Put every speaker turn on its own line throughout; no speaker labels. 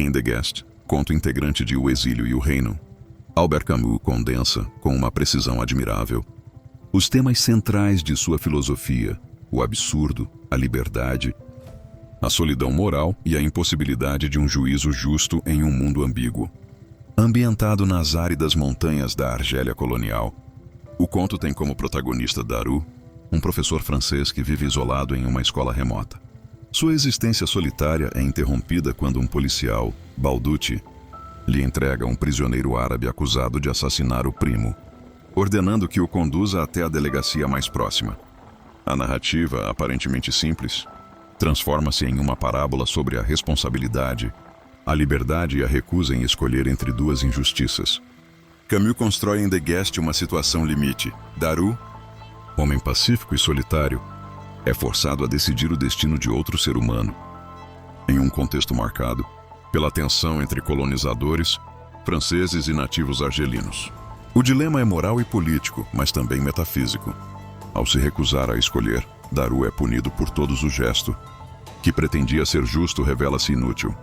Em The Guest, conto integrante de O Exílio e o Reino, Albert Camus condensa, com uma precisão admirável, os temas centrais de sua filosofia: o absurdo, a liberdade, a solidão moral e a impossibilidade de um juízo justo em um mundo ambíguo. Ambientado nas áridas montanhas da Argélia colonial, o conto tem como protagonista Daru, um professor francês que vive isolado em uma escola remota. Sua existência solitária é interrompida quando um policial, Balducci, lhe entrega um prisioneiro árabe acusado de assassinar o primo, ordenando que o conduza até a delegacia mais próxima. A narrativa, aparentemente simples, transforma-se em uma parábola sobre a responsabilidade, a liberdade e a recusa em escolher entre duas injustiças. Camus constrói em The Guest uma situação limite. Daru, homem pacífico e solitário, é forçado a decidir o destino de outro ser humano, em um contexto marcado pela tensão entre colonizadores, franceses e nativos argelinos. O dilema é moral e político, mas também metafísico. Ao se recusar a escolher, Daru é punido por todos o gesto, que pretendia ser justo, revela-se inútil.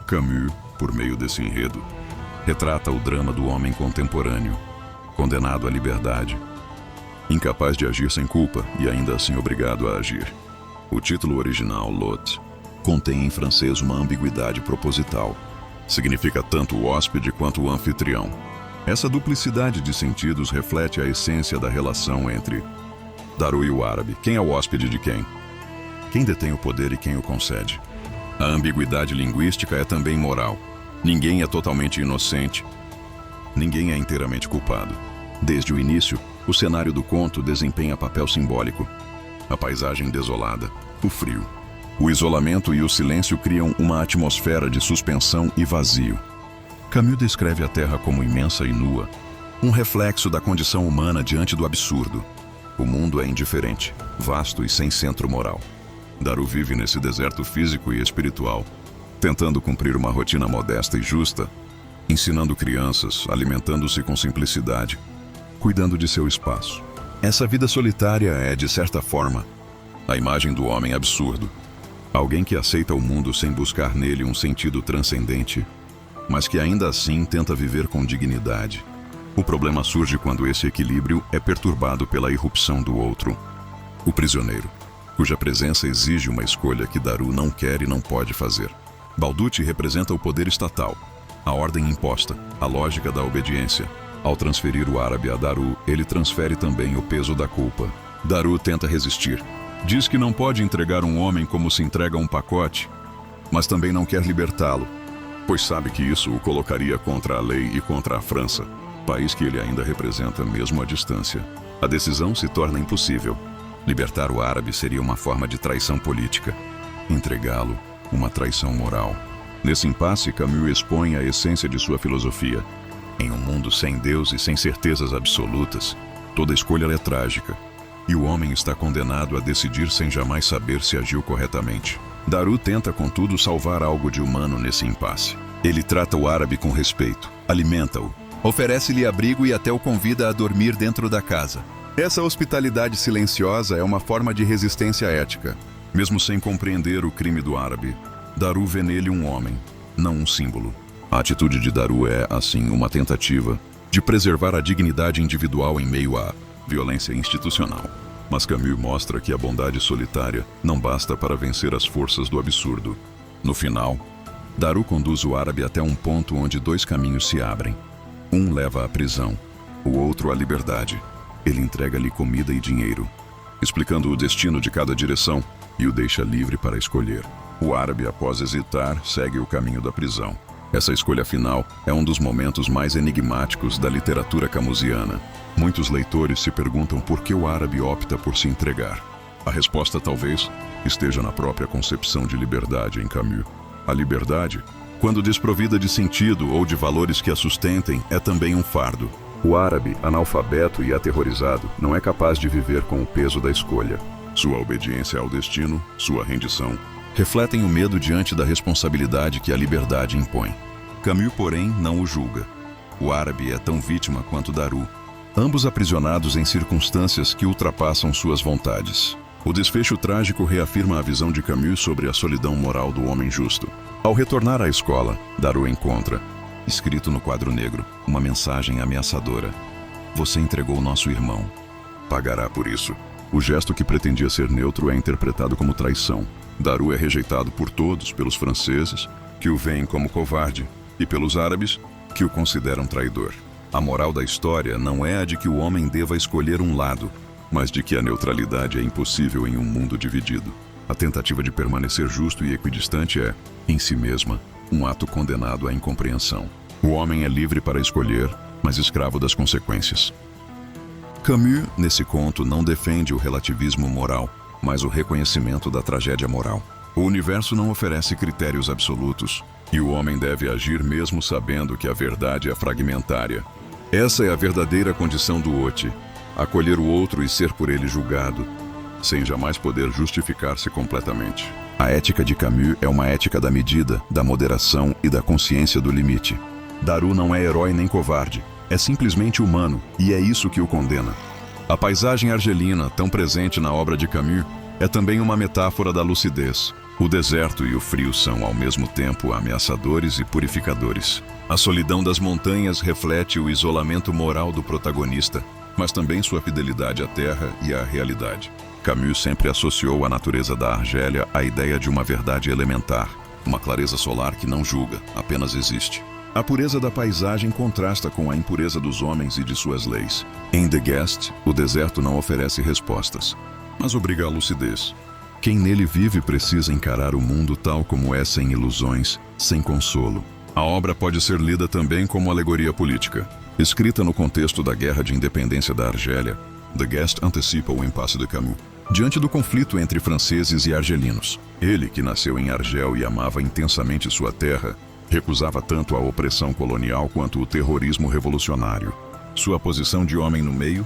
Camus, por meio desse enredo, retrata o drama do homem contemporâneo, condenado à liberdade, incapaz de agir sem culpa e ainda assim obrigado a agir. O título original, L'Hôte, contém em francês uma ambiguidade proposital. Significa tanto o hóspede quanto o anfitrião. Essa duplicidade de sentidos reflete a essência da relação entre Daru e o árabe. Quem é o hóspede de quem? Quem detém o poder e quem o concede? A ambiguidade linguística é também moral. Ninguém é totalmente inocente. Ninguém é inteiramente culpado. Desde o início, o cenário do conto desempenha papel simbólico. A paisagem desolada, o frio, o isolamento e o silêncio criam uma atmosfera de suspensão e vazio. Camus descreve a Terra como imensa e nua, um reflexo da condição humana diante do absurdo. O mundo é indiferente, vasto e sem centro moral. Daru vive nesse deserto físico e espiritual, tentando cumprir uma rotina modesta e justa, ensinando crianças, alimentando-se com simplicidade, cuidando de seu espaço. Essa vida solitária é, de certa forma, a imagem do homem absurdo. Alguém que aceita o mundo sem buscar nele um sentido transcendente, mas que ainda assim tenta viver com dignidade. O problema surge quando esse equilíbrio é perturbado pela irrupção do outro, o prisioneiro, cuja presença exige uma escolha que Daru não quer e não pode fazer. Balducci representa o poder estatal, a ordem imposta, a lógica da obediência. Ao transferir o árabe a Daru, ele transfere também o peso da culpa. Daru tenta resistir. Diz que não pode entregar um homem como se entrega um pacote, mas também não quer libertá-lo, pois sabe que isso o colocaria contra a lei e contra a França, país que ele ainda representa mesmo à distância. A decisão se torna impossível. Libertar o árabe seria uma forma de traição política. Entregá-lo, uma traição moral. Nesse impasse, Camus expõe a essência de sua filosofia. Em um mundo sem Deus e sem certezas absolutas, toda escolha é trágica, e o homem está condenado a decidir sem jamais saber se agiu corretamente. Daru tenta, contudo, salvar algo de humano nesse impasse. Ele trata o árabe com respeito, alimenta-o, oferece-lhe abrigo e até o convida a dormir dentro da casa. Essa hospitalidade silenciosa é uma forma de resistência ética. Mesmo sem compreender o crime do árabe, Daru vê nele um homem, não um símbolo. A atitude de Daru é, assim, uma tentativa de preservar a dignidade individual em meio à violência institucional. Mas Camus mostra que a bondade solitária não basta para vencer as forças do absurdo. No final, Daru conduz o árabe até um ponto onde dois caminhos se abrem. Um leva à prisão, o outro à liberdade. Ele entrega-lhe comida e dinheiro, explicando o destino de cada direção e o deixa livre para escolher. O árabe, após hesitar, segue o caminho da prisão. Essa escolha final é um dos momentos mais enigmáticos da literatura camusiana. Muitos leitores se perguntam por que o árabe opta por se entregar. A resposta talvez esteja na própria concepção de liberdade em Camus. A liberdade, quando desprovida de sentido ou de valores que a sustentem, é também um fardo. O árabe, analfabeto e aterrorizado, não é capaz de viver com o peso da escolha. Sua obediência ao destino, sua rendição, refletem o medo diante da responsabilidade que a liberdade impõe. Camus, porém, não o julga. O árabe é tão vítima quanto Daru, ambos aprisionados em circunstâncias que ultrapassam suas vontades. O desfecho trágico reafirma a visão de Camus sobre a solidão moral do homem justo. Ao retornar à escola, Daru encontra, escrito no quadro negro, uma mensagem ameaçadora. Você entregou nosso irmão. Pagará por isso. O gesto que pretendia ser neutro é interpretado como traição. Daru é rejeitado por todos, pelos franceses, que o veem como covarde, e pelos árabes, que o consideram traidor. A moral da história não é a de que o homem deva escolher um lado, mas de que a neutralidade é impossível em um mundo dividido. A tentativa de permanecer justo e equidistante é, em si mesma, um ato condenado à incompreensão. O homem é livre para escolher, mas escravo das consequências. Camus, nesse conto, não defende o relativismo moral, mas o reconhecimento da tragédia moral. O universo não oferece critérios absolutos, e o homem deve agir mesmo sabendo que a verdade é fragmentária. Essa é a verdadeira condição do Oti, acolher o outro e ser por ele julgado, sem jamais poder justificar-se completamente. A ética de Camus é uma ética da medida, da moderação e da consciência do limite. Daru não é herói nem covarde, é simplesmente humano, e é isso que o condena. A paisagem argelina, tão presente na obra de Camus, é também uma metáfora da lucidez. O deserto e o frio são, ao mesmo tempo, ameaçadores e purificadores. A solidão das montanhas reflete o isolamento moral do protagonista, mas também sua fidelidade à terra e à realidade. Camus sempre associou a natureza da Argélia à ideia de uma verdade elementar, uma clareza solar que não julga, apenas existe. A pureza da paisagem contrasta com a impureza dos homens e de suas leis. Em The Guest, o deserto não oferece respostas, mas obriga à lucidez. Quem nele vive precisa encarar o mundo tal como é, sem ilusões, sem consolo. A obra pode ser lida também como alegoria política. Escrita no contexto da Guerra de Independência da Argélia, The Guest antecipa o impasse de Camus. Diante do conflito entre franceses e argelinos, ele, que nasceu em Argel e amava intensamente sua terra, recusava tanto a opressão colonial quanto o terrorismo revolucionário. Sua posição de homem no meio,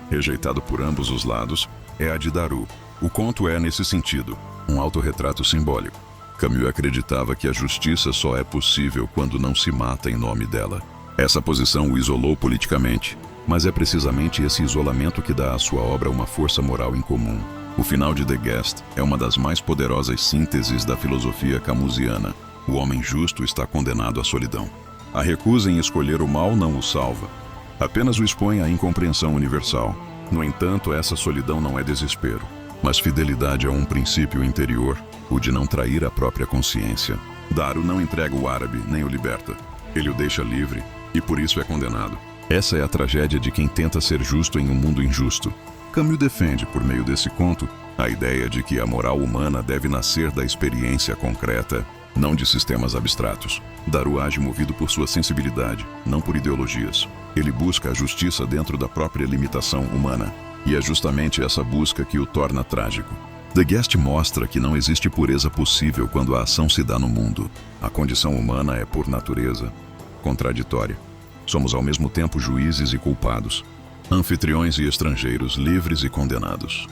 rejeitado por ambos os lados, é a de Daru. O conto é, nesse sentido, um autorretrato simbólico. Camus acreditava que a justiça só é possível quando não se mata em nome dela. Essa posição o isolou politicamente, mas é precisamente esse isolamento que dá à sua obra uma força moral incomum. O final de The Guest é uma das mais poderosas sínteses da filosofia camusiana. O homem justo está condenado à solidão. A recusa em escolher o mal não o salva, apenas o expõe à incompreensão universal. No entanto, essa solidão não é desespero, mas fidelidade a um princípio interior, o de não trair a própria consciência. Daru não entrega o árabe nem o liberta. Ele o deixa livre e por isso é condenado. Essa é a tragédia de quem tenta ser justo em um mundo injusto. Camus defende, por meio desse conto, a ideia de que a moral humana deve nascer da experiência concreta, não de sistemas abstratos. Daru age movido por sua sensibilidade, não por ideologias. Ele busca a justiça dentro da própria limitação humana, e é justamente essa busca que o torna trágico. The Guest mostra que não existe pureza possível quando a ação se dá no mundo. A condição humana é, por natureza, contraditória. Somos ao mesmo tempo juízes e culpados, anfitriões e estrangeiros, livres e condenados.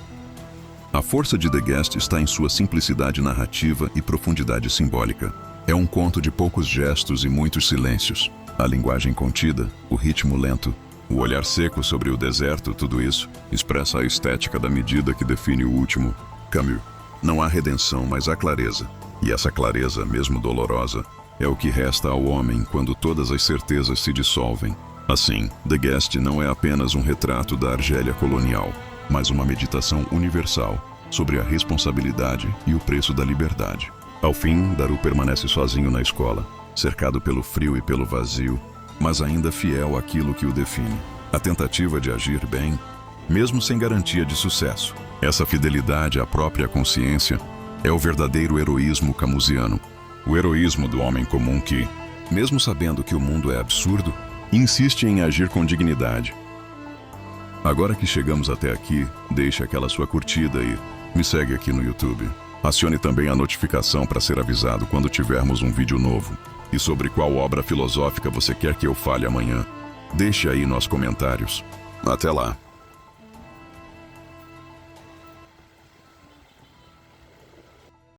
A força de The Guest está em sua simplicidade narrativa e profundidade simbólica. É um conto de poucos gestos e muitos silêncios. A linguagem contida, o ritmo lento, o olhar seco sobre o deserto, tudo isso expressa a estética da medida que define o último. Camus. Não há redenção, mas há clareza. E essa clareza, mesmo dolorosa, é o que resta ao homem quando todas as certezas se dissolvem. Assim, The Guest não é apenas um retrato da Argélia colonial, mas uma meditação universal sobre a responsabilidade e o preço da liberdade. Ao fim, Daru permanece sozinho na escola, cercado pelo frio e pelo vazio, mas ainda fiel àquilo que o define. A tentativa de agir bem, mesmo sem garantia de sucesso. Essa fidelidade à própria consciência é o verdadeiro heroísmo camusiano. O heroísmo do homem comum que, mesmo sabendo que o mundo é absurdo, insiste em agir com dignidade. Agora que chegamos até aqui, deixe aquela sua curtida e me segue aqui no YouTube. Acione também a notificação para ser avisado quando tivermos um vídeo novo. E sobre qual obra filosófica você quer que eu fale amanhã? Deixe aí nos comentários. Até lá!